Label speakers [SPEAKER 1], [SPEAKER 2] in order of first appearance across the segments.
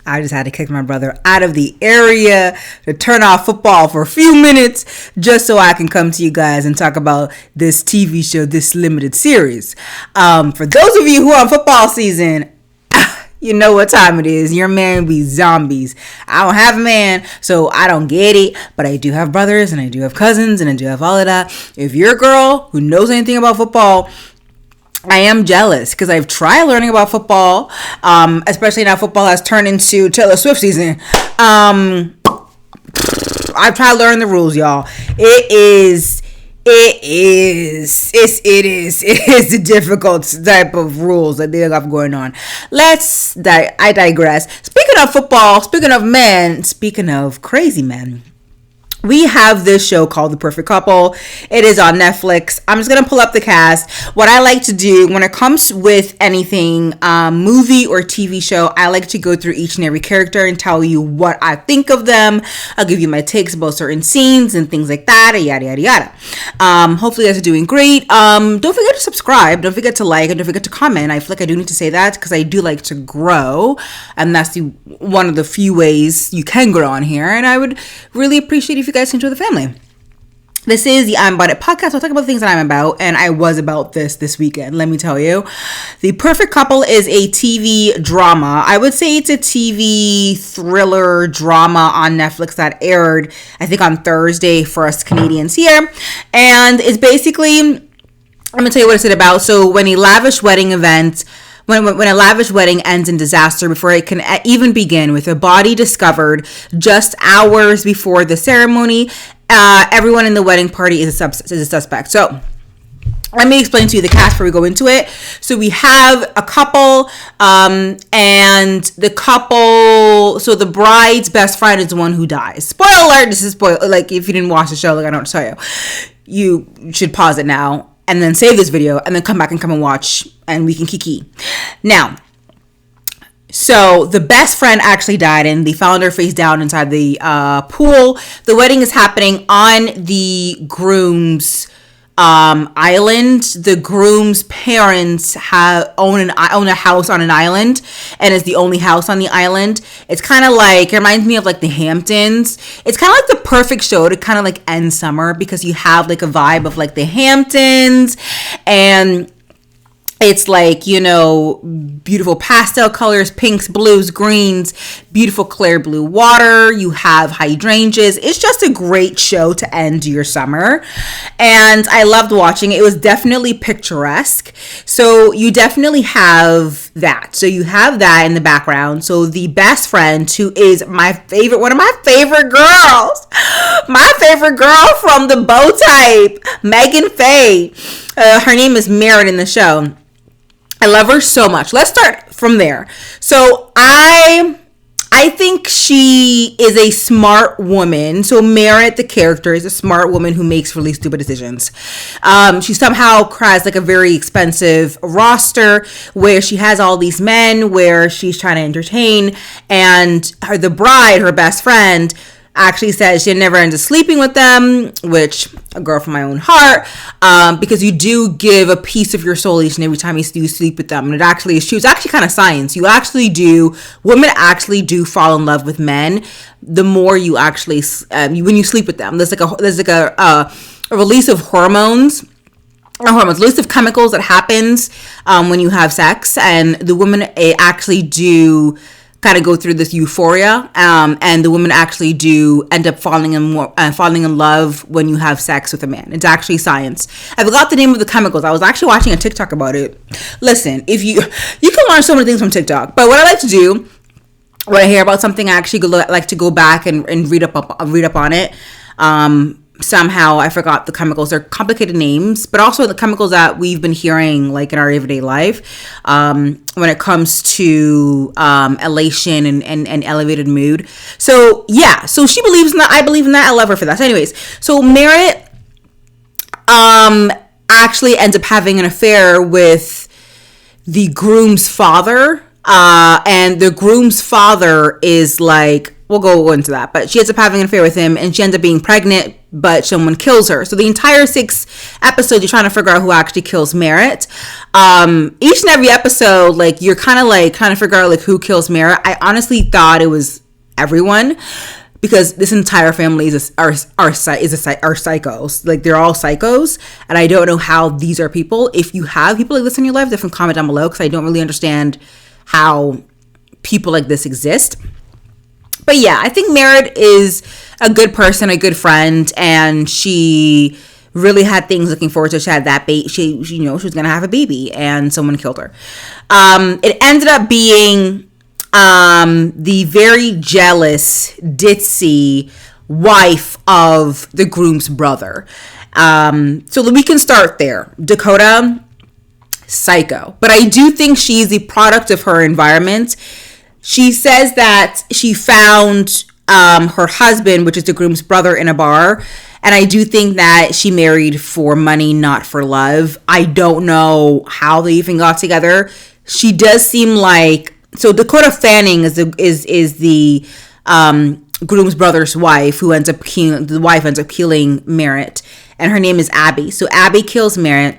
[SPEAKER 1] I just had to kick my brother out of the area to turn off football for a few minutes just so I can come to you guys and talk about this TV show, this limited series. For those of you who are on football season, you know what time it is. Your man be zombies. I don't have a man, so I don't get it. But I do have brothers, and I do have cousins, and I do have all of that. If you're a girl who knows anything about football, I am jealous because I've tried learning about football, especially now football has turned into Taylor Swift season. I've tried learning the rules, y'all. It is a difficult type of rules that they have going on. I digress. Speaking of football, speaking of men, speaking of crazy men, we have this show called The Perfect Couple. It is on Netflix. I'm just going to pull up the cast. What I like to do when it comes with anything, movie or TV show, I like to go through each and every character and tell you what I think of them. I'll give you my takes about certain scenes and things like that, yada, yada, yada. Hopefully you guys are doing great. Don't forget to subscribe. Don't forget to like, and don't forget to comment. I feel like I do need to say that because I do like to grow. And that's one of the few ways you can grow on here. And I would really appreciate if you guys enjoy the family. This is the I'm About It podcast. I'll talk about things that I'm about, and I was about this weekend. Let me tell you, The Perfect Couple is a TV drama. I would say it's a TV thriller drama on Netflix that aired, I think, on Thursday for us Canadians here, and it's basically, I'm gonna tell you what it's about. So when a lavish wedding event When a lavish wedding ends in disaster before it can even begin, with a body discovered just hours before the ceremony, everyone in the wedding party is a suspect. So let me explain to you the cast before we go into it. So we have a couple, and the couple, so the bride's best friend is the one who dies. Spoiler alert, this is like if you didn't watch the show, like I don't tell you. You should pause it now and then save this video and then come back and watch and we can kiki. Now, so the best friend actually died and they found her face down inside the pool. The wedding is happening on the groom's island. The groom's parents own a house on an island, and it's the only house on the island. It's kind of like, it reminds me of like the Hamptons. It's kind of like the perfect show to kind of like end summer, because you have like a vibe of like the Hamptons, and it's like, you know, beautiful pastel colors, pinks, blues, greens, beautiful clear blue water. You have hydrangeas. It's just a great show to end your summer. And I loved watching it. It was definitely picturesque. So you definitely have that. So you have that in the background. So the best friend, who is one of my favorite girls, my favorite girl from the Bow Type, Megan Faye. Her name is Merritt in the show. I love her so much. Let's start from there. So I think she is a smart woman. So Merritt, the character, is a smart woman who makes really stupid decisions. She somehow has like a very expensive roster where she has all these men where she's trying to entertain, and the bride, her best friend, actually says she never ends up sleeping with them, which, a girl from my own heart, because you do give a piece of your soul each and every time you do sleep with them. And it actually is true. It's actually kind of science. Women actually do fall in love with men the more you actually, when you sleep with them. There's like a release of hormones, release of chemicals that happens when you have sex, and the women actually do kind of go through this euphoria, and the women actually do end up falling in love when you have sex with a man. It's actually science. I forgot the name of the chemicals. I was actually watching a TikTok about it. Listen, if you can learn so many things from TikTok, but what I like to do when I hear about something, I actually like to go back and read up on it. Somehow I forgot the chemicals. They're complicated names, but also the chemicals that we've been hearing like in our everyday life when it comes to elation and elevated mood. So yeah, so she believes in that. I believe in that. I love her for that. So anyways, so Merritt actually ends up having an affair with the groom's father, and the groom's father is like we'll go into that. But she ends up having an affair with him, and she ends up being pregnant, but someone kills her. So the entire 6 episodes, you're trying to figure out who actually kills Merritt. Each and every episode, like, you're kind of like trying to figure out like who kills Merritt. I honestly thought it was everyone, because this entire family are psychos. Like, they're all psychos, and I don't know how these are people. If you have people like this in your life, definitely comment down below, because I don't really understand how people like this exist. But yeah, I think Merritt is a good person, a good friend, and she really had things looking forward to. She had that she was gonna have a baby, and someone killed her. It ended up being the very jealous, ditzy wife of the groom's brother. So we can start there. Dakota, psycho. But I do think she's the product of her environment. She says that she found her husband, which is the groom's brother, in a bar. And I do think that she married for money, not for love. I don't know how they even got together. She does seem like... So Dakota Fanning is the groom's brother's wife, who ends up killing Merritt, and her name is Abby. So Abby kills Merritt,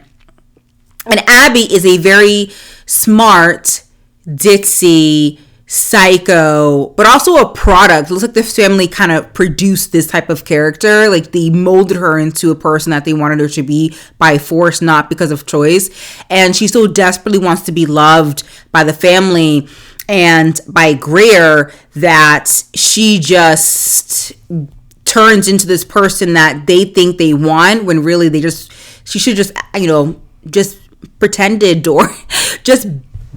[SPEAKER 1] and Abby is a very smart, ditzy, psycho, but also a product. It looks like the family kind of produced this type of character. Like, they molded her into a person that they wanted her to be by force, not because of choice. And she so desperately wants to be loved by the family and by Greer that she just turns into this person that they think they want, when really she should just, just pretended, or just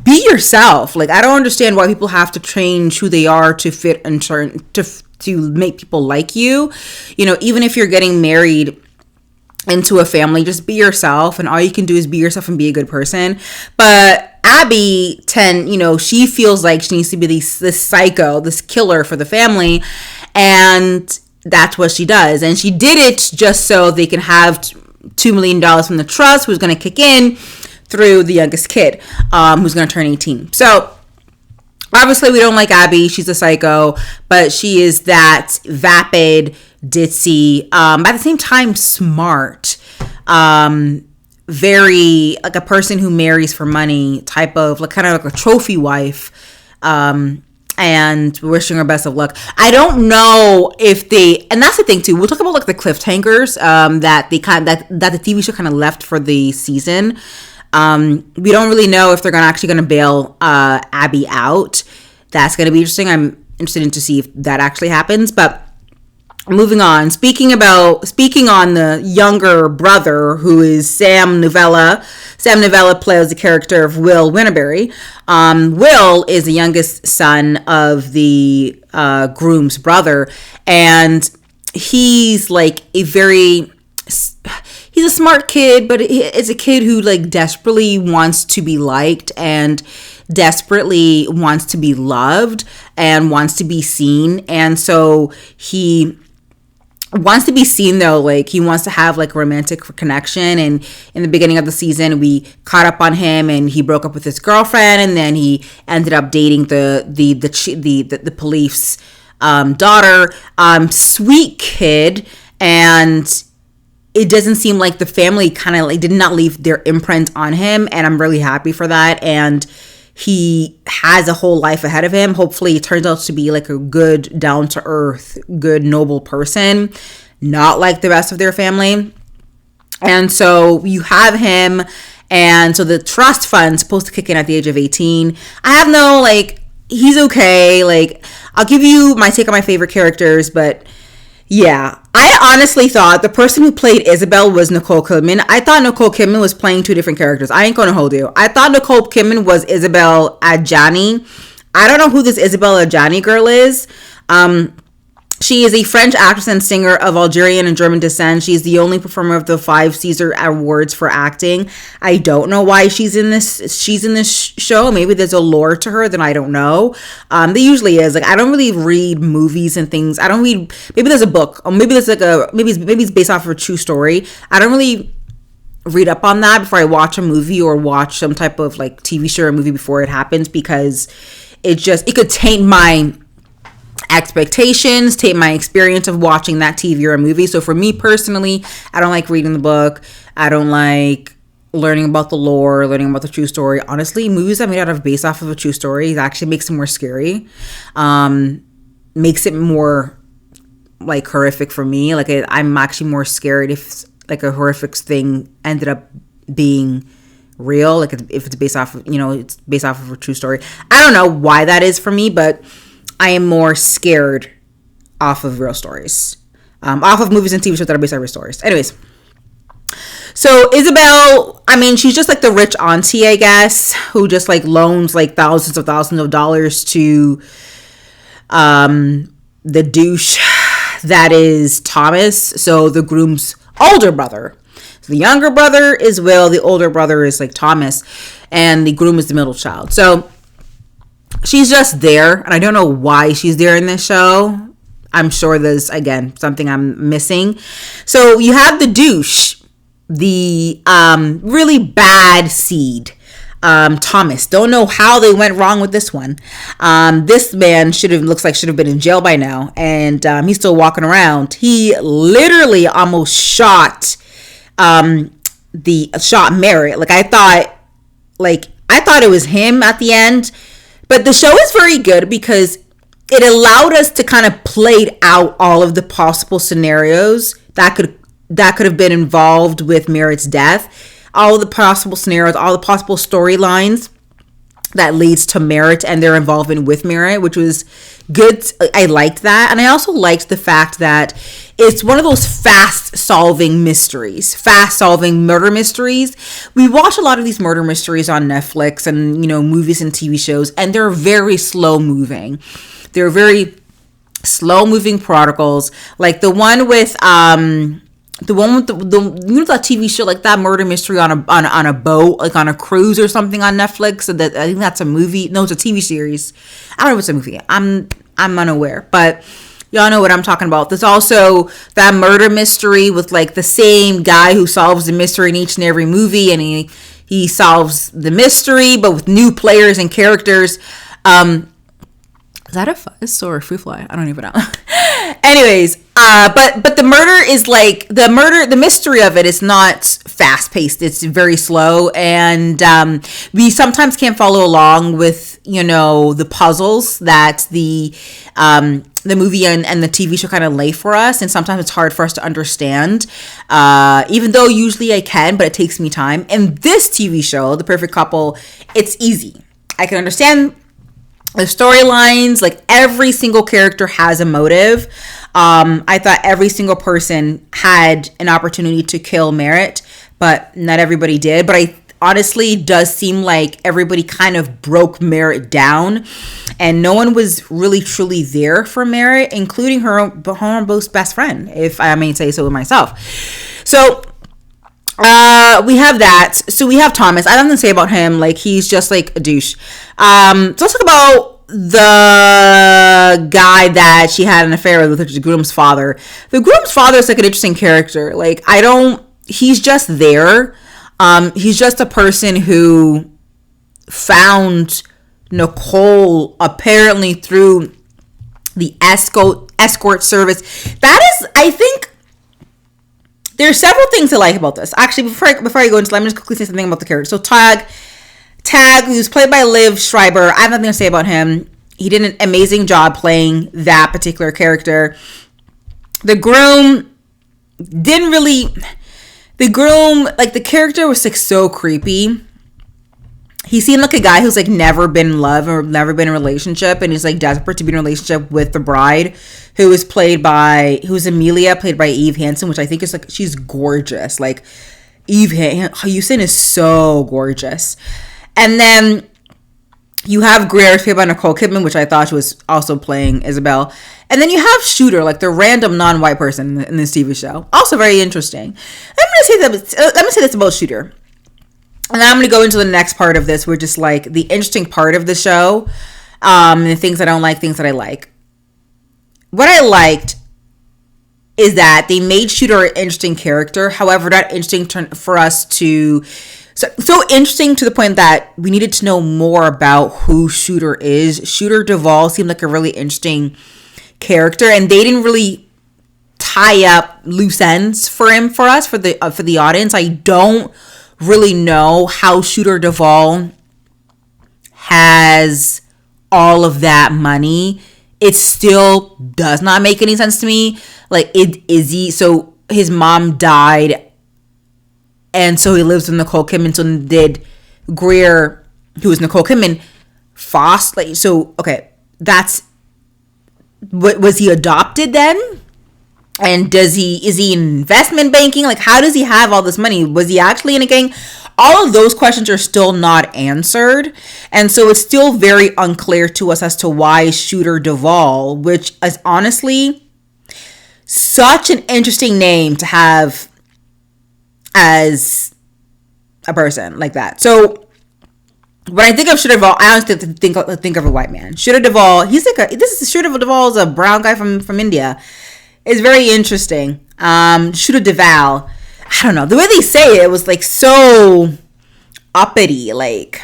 [SPEAKER 1] be yourself. Like, I don't understand why people have to change who they are to fit and turn to make people like you. Even if you're getting married into a family, just be yourself, and all you can do is be yourself and be a good person. But Abby she feels like she needs to be this psycho, this killer for the family, and that's what she does. And she did it just so they can have $2 million from the trust, who's going to kick in through the youngest kid, who's going to turn 18. So obviously we don't like Abby. She's a psycho, but she is that vapid, ditzy, at the same time smart, very like a person who marries for money type of, like, kind of like a trophy wife, and wishing her best of luck. I don't know if and that's the thing too, we'll talk about like the cliffhangers that the TV show kind of left for the season. We don't really know if they're actually going to bail Abby out. That's going to be interesting. I'm interested to see if that actually happens. But moving on, speaking on the younger brother, who is Sam Novella. Sam Novella plays the character of Will Winterberry. Will is the youngest son of the groom's brother, and he's like he's a smart kid, but it's a kid who like desperately wants to be liked and desperately wants to be loved and wants to be seen. And so he wants to be seen, though, like he wants to have like a romantic connection. And in the beginning of the season, we caught up on him, and he broke up with his girlfriend, and then he ended up dating the police daughter. Sweet kid. And it doesn't seem like the family kind of like did not leave their imprint on him, and I'm really happy for that. And he has a whole life ahead of him. Hopefully it turns out to be like a good, down-to-earth, good, noble person, not like the rest of their family. And so you have him, and so the trust fund's supposed to kick in at the age of 18. I have no, like, he's okay. Like, I'll give you my take on my favorite characters, but yeah, I honestly thought the person who played Isabel was Nicole Kidman. I thought Nicole Kidman was playing two different characters. I ain't gonna hold you. I thought Nicole Kidman was Isabel Adjani. I don't know who this Isabel Adjani girl is. She is a French actress and singer of Algerian and German descent. She is the only performer of the 5 César Awards for acting. I don't know why she's in this show. Maybe there's a lore to her that I don't know. There usually is. Like, I don't really read movies and things. I don't read. Maybe there's a book, or maybe there's like maybe it's based off of a true story. I don't really read up on that before I watch a movie or watch some type of like TV show or movie before it happens, because it could taint my expectations, taint my experience of watching that TV or a movie. So for me personally, I don't like reading the book. I don't like learning about the lore, learning about the true story. Honestly, movies that are made out of based off of a true story actually makes it more scary. Makes it more like horrific for me. Like I'm actually more scared if like a horrific thing ended up being real, like if it's based off of, it's based off of a true story. I don't know why that is for me, but I am more scared off of real stories, off of movies and TV shows that are based on real stories. Anyways, so Isabel, I mean, she's just like the rich auntie, I guess, who just like loans like thousands of dollars to the douche that is Thomas, so the groom's older brother. So the younger brother is Will, the older brother is like Thomas, and the groom is the middle child. So she's just there, and I don't know why she's there in this show. I'm sure there's, again, something I'm missing. So you have the douche, the really bad seed, Thomas. Don't know how they went wrong with this one. This man should have been in jail by now, and he's still walking around. He literally almost shot Merritt. Like I thought it was him at the end, but the show is very good because it allowed us to kind of play out all of the possible scenarios that could have been involved with Merritt's death, all of the possible scenarios, all the possible storylines that leads to Merritt and their involvement with Merritt, which was good. I liked that. And I also liked the fact that it's one of those fast-solving murder mysteries. We watch a lot of these murder mysteries on Netflix and, movies and TV shows, and they're very slow-moving. They're very slow-moving prodigals. Like the one with that TV show, like that murder mystery on a boat, like on a cruise or something on Netflix. So that I think that's a movie. No, it's a TV series. I don't know if it's a movie. I'm unaware, but y'all know what I'm talking about. There's also that murder mystery with like the same guy who solves the mystery in each and every movie, and he solves the mystery, but with new players and characters. Is that a fuzz or a fruit fly? I don't even know. Anyways, but the murder is like the mystery of it is not fast paced. It's very slow, and we sometimes can't follow along with the puzzles that the movie and the TV show kind of lay for us, and sometimes it's hard for us to understand. Even though usually I can, but it takes me time. And this TV show, The Perfect Couple, it's easy. I can understand the storylines. Like every single character has a motive. I thought every single person had an opportunity to kill Merritt, but not everybody did. But I honestly does seem like everybody kind of broke Merritt down, and no one was really truly there for Merritt, including her both best friend, if I may say so myself. So we have that. So we have Thomas. I don't have to say about him. Like he's just like a douche. So let's talk about the guy that she had an affair with, which is the groom's father. The groom's father is like an interesting character. Like he's just there. He's just a person who found Nicole apparently through the escort service. That is, I think, there's several things I like about this. Actually, before I go into, let me just quickly say something about the character. So Tag, who's played by Liv Schreiber, I have nothing to say about him. He did an amazing job playing that particular character. The groom, like the character was like so creepy. He seemed like a guy who's like never been in love or never been in a relationship, and he's like desperate to be in a relationship with the bride, who's Amelia, played by Eve Hansen, which I think is like, she's gorgeous. Like Eve Hansen is so gorgeous. And then you have Greer, played by Nicole Kidman, which I thought she was also playing Isabel. And then you have Shooter, like the random non-white person in this TV show. Also very interesting. Let me say this about Shooter. And then I'm going to go into the next part of this, which is like the interesting part of the show. And the things I don't like, things that I like. What I liked is that they made Shooter an interesting character. However, not interesting for us to... So interesting to the point that we needed to know more about who Shooter is. Shooter Duvall seemed like a really interesting character, and they didn't really tie up loose ends for us for the audience. I don't really know how Shooter Duvall has all of that money. It still does not make any sense to me. Like, so his mom died, and so he lives with Nicole Kidman. So did Greer, who was Nicole Kidman, foster? So okay, that's what, was he adopted then? And is he in investment banking? Like, how does he have all this money? Was he actually in a gang? All of those questions are still not answered. And so it's still very unclear to us as to why Shooter Duvall, which is honestly such an interesting name to have as a person like that. So when I think of Shooter Duvall, I honestly think of a white man. Shooter Duvall, Shooter Duvall is a brown guy from India. It's very interesting. Shooter Duvall, I don't know. The way they say it was like so uppity. Like,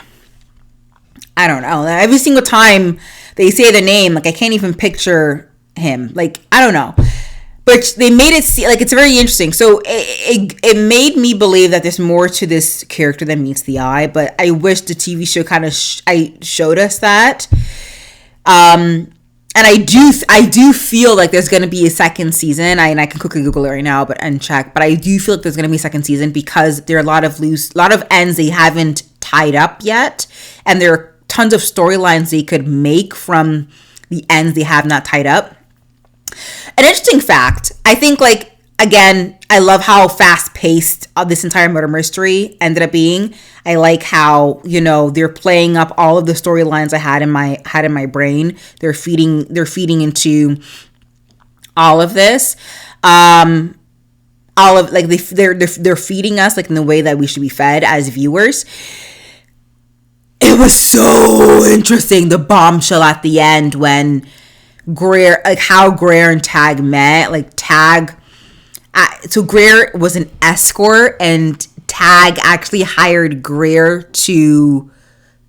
[SPEAKER 1] I don't know. Every single time they say the name, like, I can't even picture him. Like, I don't know. But they made it seem like it's very interesting. So it made me believe that there's more to this character than meets the eye. But I wish the TV show kind of showed us that. And I do feel like there's going to be a second season. I can quickly Google it right now, and check. But I do feel like there's going to be a second season because there are a lot of ends they haven't tied up yet, and there are tons of storylines they could make from the ends they have not tied up. An interesting fact, I think, like, again, I love how fast-paced this entire murder mystery ended up being. I like how, they're playing up all of the storylines I had in my brain. They're feeding into all of this. All of, like, they're feeding us, like, in the way that we should be fed as viewers. It was so interesting, the bombshell at the end when Greer, like, how Greer and Tag met. Like, Tag, so Greer was an escort, and Tag actually hired Greer to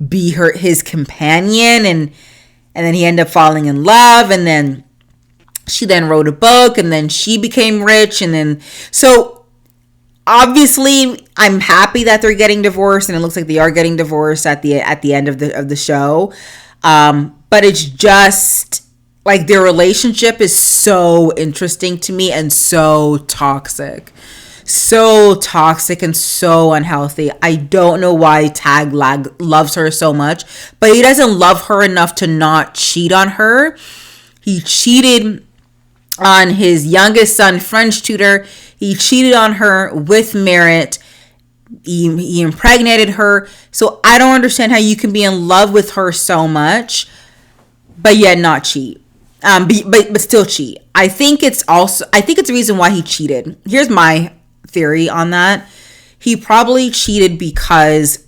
[SPEAKER 1] be his companion, and then he ended up falling in love, and then she then wrote a book, and then she became rich, and then so obviously I'm happy that they're getting divorced, and it looks like they are getting divorced at the end of the show, but it's just like their relationship is so interesting to me and so toxic and so unhealthy. I don't know why Tag loves her so much, but he doesn't love her enough to not cheat on her. He cheated on his youngest son, French tutor. He cheated on her with Merritt. He impregnated her. So I don't understand how you can be in love with her so much, but yet not cheat. But still cheat. I think it's the reason why he cheated. Here's my theory on that. He probably cheated because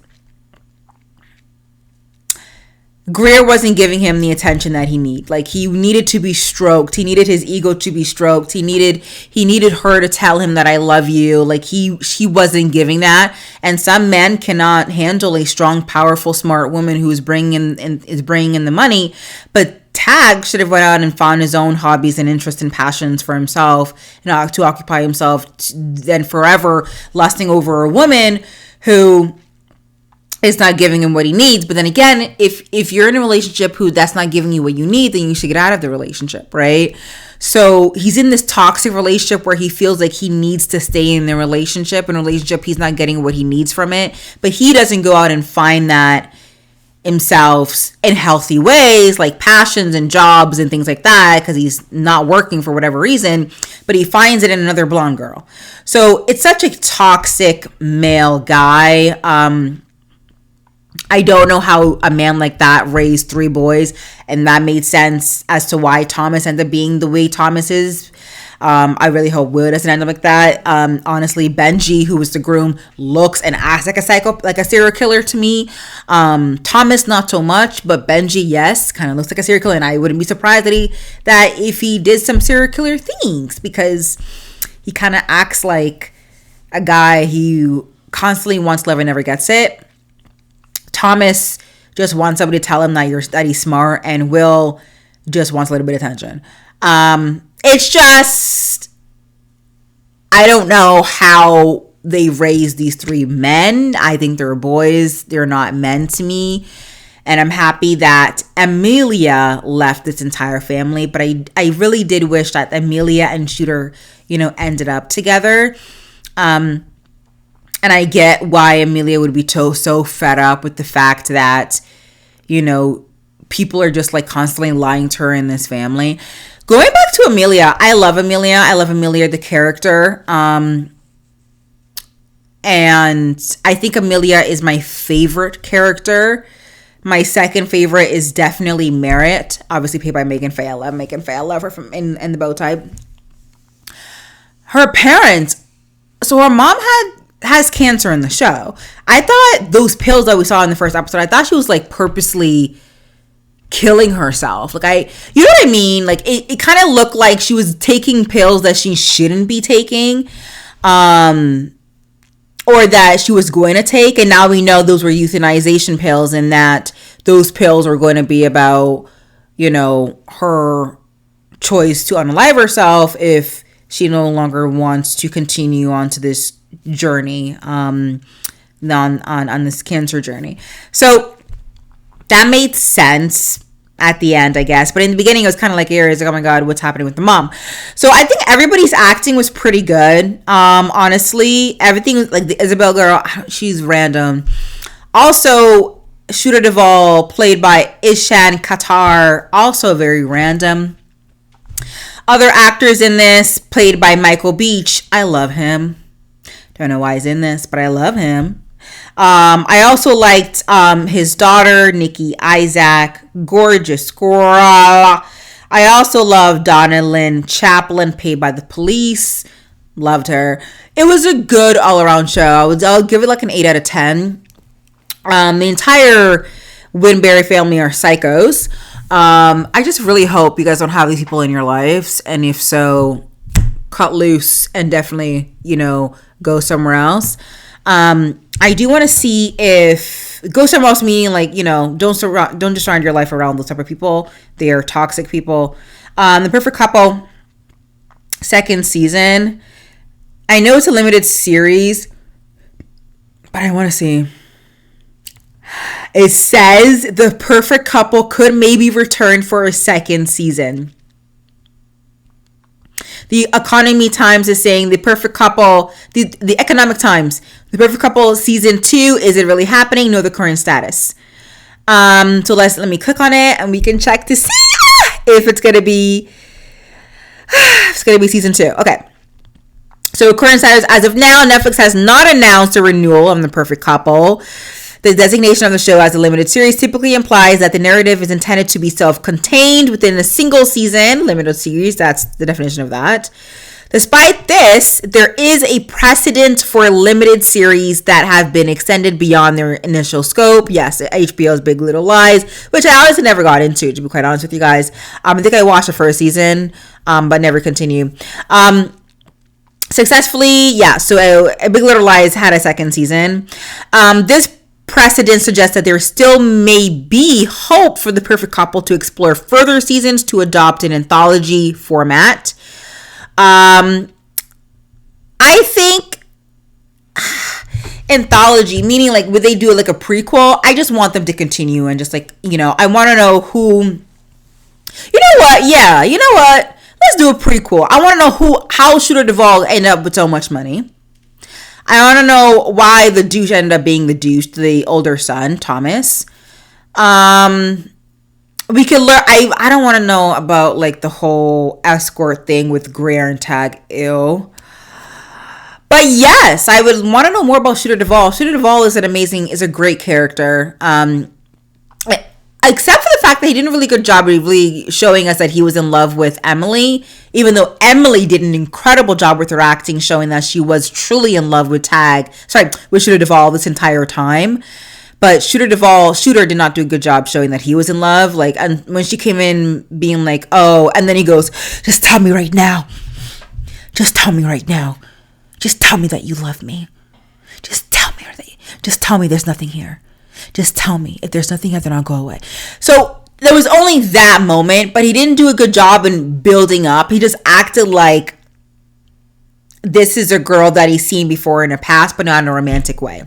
[SPEAKER 1] Greer wasn't giving him the attention that he needed. Like, he needed to be stroked. He needed his ego to be stroked. He needed her to tell him that I love you. Like, he wasn't giving that. And some men cannot handle a strong, powerful, smart woman who is bringing in the money. But Tag should have went out and found his own hobbies and interests and passions for himself, and to occupy himself, then forever lusting over a woman who is not giving him what he needs. But then again, if you're in a relationship that's not giving you what you need, then you should get out of the relationship, right? So he's in this toxic relationship where he feels like he needs to stay in the relationship. In a relationship, he's not getting what he needs from it, but he doesn't go out and find that himself in healthy ways, like passions and jobs and things like that, because he's not working for whatever reason, but he finds it in another blonde girl. So it's such a toxic male guy. I don't know how a man like that raised 3 boys, and that made sense as to why Thomas ended up being the way Thomas is. I really hope Will doesn't end up like that. Honestly, Benji, who was the groom, looks and acts like a serial killer to me. Thomas, not so much, but Benji, yes, kind of looks like a serial killer, and I wouldn't be surprised that if he did some serial killer things, because he kind of acts like a guy who constantly wants love and never gets it. Thomas just wants somebody to tell him that he's smart, and Will just wants a little bit of attention. It's just, I don't know how they raised these three men. I think they're boys. They're not men to me. And I'm happy that Amelia left this entire family. But I really did wish that Amelia and Shooter, ended up together. And I get why Amelia would be so fed up with the fact that, people are just like constantly lying to her in this family. Going back to Amelia, I love Amelia. I love Amelia, the character. And I think Amelia is my favorite character. My second favorite is definitely Merritt, obviously played by Megan Faye. I love Megan Faye. I love her from in the Bow Tie. Her parents, so her mom has cancer in the show. I thought those pills that we saw in the first episode, I thought she was like purposely killing herself. Like you know what I mean? Like it kind of looked like she was taking pills that she shouldn't be taking. Or that she was going to take, and now we know those were euthanization pills, and that those pills are going to be about, her choice to unalive herself if she no longer wants to continue onto this journey, on this cancer journey. So that made sense at the end, I guess. But in the beginning, it was kind of like, like, oh my God, what's happening with the mom? So I think everybody's acting was pretty good. Honestly, everything, like the Isabel girl, she's random. Also, Shooter Duvall, played by Ishan Qatar, also very random. Other actors in this, played by Michael Beach. I love him. Don't know why he's in this, but I love him. I also liked his daughter, Nikki Isaac, gorgeous girl. I also love Donna Lynn Chaplin, paid by the police. Loved her. It was a good all-around show. I'll give it like an 8 out of 10. The entire Winberry family are psychos. I just really hope you guys don't have these people in your lives. And if so, cut loose and definitely, go somewhere else. I do want to see if go somewhere else, meaning like, don't just surround your life around those type of people. They are toxic people. The Perfect Couple, second season. I know it's a limited series, but I want to see. It says The Perfect Couple could maybe return for a second season. The Economy Times is saying The Perfect Couple, the Economic Times, The Perfect Couple season 2, is it really happening? Know the current status. So let me click on it and we can check to see if it's gonna be season 2. Okay. So current status as of now, Netflix has not announced a renewal of The Perfect Couple. The designation of the show as a limited series typically implies that the narrative is intended to be self-contained within a single season. Limited series, that's the definition of that. Despite this, there is a precedent for limited series that have been extended beyond their initial scope. Yes, HBO's Big Little Lies, which I honestly never got into, to be quite honest with you guys. I think I watched the first season, but never continued. Successfully, yeah, so Big Little Lies had a second season. This precedent suggests that there still may be hope for The Perfect Couple to explore further seasons to adopt an anthology format. I think anthology, meaning like would they do like a prequel? I just want them to continue and just like, I want to know who, you know what? Let's do a prequel. I want to know how Shooter Duvall ended up with so much money. I want to know why the douche ended up being the douche to the older son, Thomas. We could learn. I don't want to know about like the whole escort thing with Greer and Tag. Ew. But yes, I would want to know more about Shooter Duvall. Shooter Duvall is a great character. Except for the fact that he did a really good job of really showing us that he was in love with Emily, even though Emily did an incredible job with her acting, showing that she was truly in love with Shooter Duvall this entire time. But Shooter did not do a good job showing that he was in love. Like, and when she came in being like, oh, and then he goes, just tell me right now. Just tell me right now. Just tell me that you love me. Just tell me there's nothing here. Just tell me. If there's nothing here, then I'll go away. So there was only that moment, but he didn't do a good job in building up. He just acted like this is a girl that he's seen before in the past, but not in a romantic way.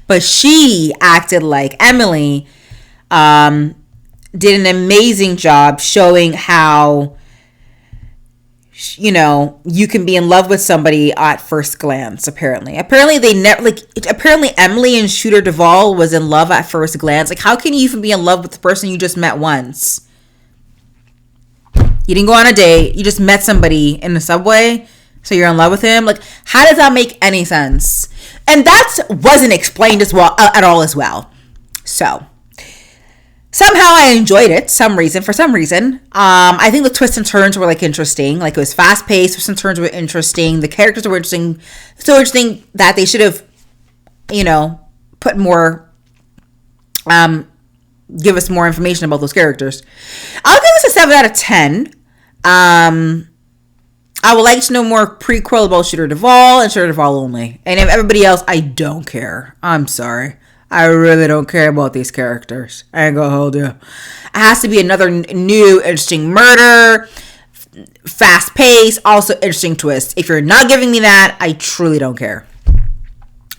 [SPEAKER 1] But she acted like Emily did an amazing job showing how, you know, you can be in love with somebody at first glance. Apparently they never, like, apparently Emily and Shooter Duvall was in love at first glance. Like, how can you even be in love with the person you just met once? You didn't go on a date, you just met somebody in the subway, so you're in love with him. Like, how does that make any sense? And that wasn't explained as well at all as well. So somehow I enjoyed it. For some reason. I think the twists and turns were like interesting. Like, it was fast paced. Twists and turns were interesting. The characters were interesting. So interesting that they should have, you know, put more, give us more information about those characters. I'll give this a 7 out of 10. I would like to know more prequel about Shooter Duvall and Shooter Duvall only. And if everybody else, I don't care. I'm sorry. I really don't care about these characters. I ain't gonna hold you. It has to be another new, interesting murder, fast pace, also interesting twist. If you're not giving me that, I truly don't care.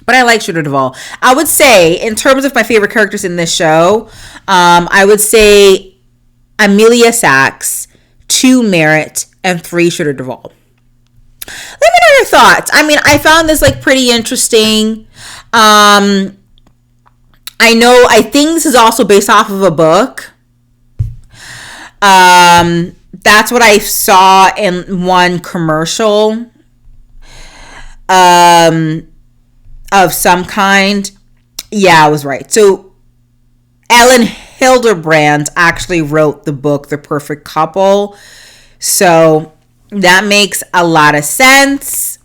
[SPEAKER 1] But I like Shooter Duvall. I would say, in terms of my favorite characters in this show, I would say Amelia Sachs, 2 Merritt, and 3 Shooter Duvall. Let me know your thoughts. I mean, I found this like pretty interesting. I think this is also based off of a book. That's what I saw in one commercial of some kind. Yeah, I was right. So Ellen Hilderbrand actually wrote the book The Perfect Couple. So that makes a lot of sense.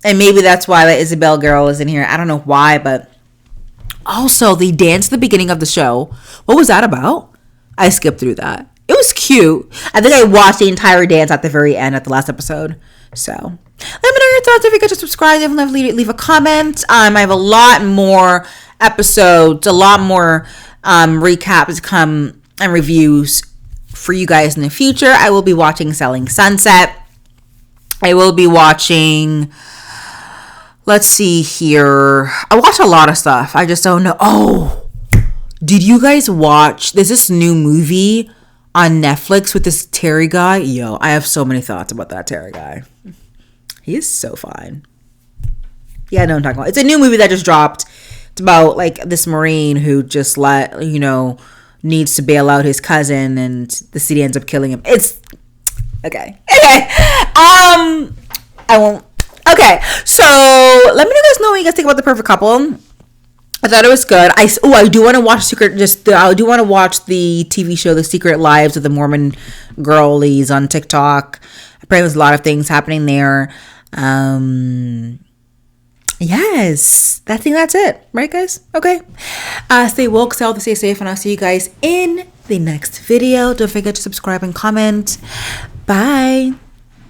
[SPEAKER 1] And maybe that's why the Isabel girl is in here. I don't know why, but also the dance at the beginning of the show. What was that about? I skipped through that. It was cute. I think I watched the entire dance at the very end at the last episode. So let me know your thoughts. If you could just subscribe, definitely leave a comment. I have a lot more episodes, a lot more recaps come and reviews for you guys in the future. I will be watching Selling Sunset. I will be watching, let's see here. I watch a lot of stuff. I just don't know. Oh, did you guys watch, there's this new movie on Netflix with this Terry guy. Yo, I have so many thoughts about that Terry guy. He is so fine. Yeah, I know what I'm talking about. It's a new movie that just dropped. It's about like this Marine who just needs to bail out his cousin, and the city ends up killing him. It's okay. I won't. Okay, so let me know what you guys think about The Perfect Couple. I thought it was good. I do want to watch I do want to watch the TV show The Secret Lives of the Mormon Girlies on TikTok. Apparently there's a lot of things happening there. Yes, I think that's it, right, guys? Okay. Stay woke, stay safe, and I'll see you guys in the next video. Don't forget to subscribe and comment. Bye.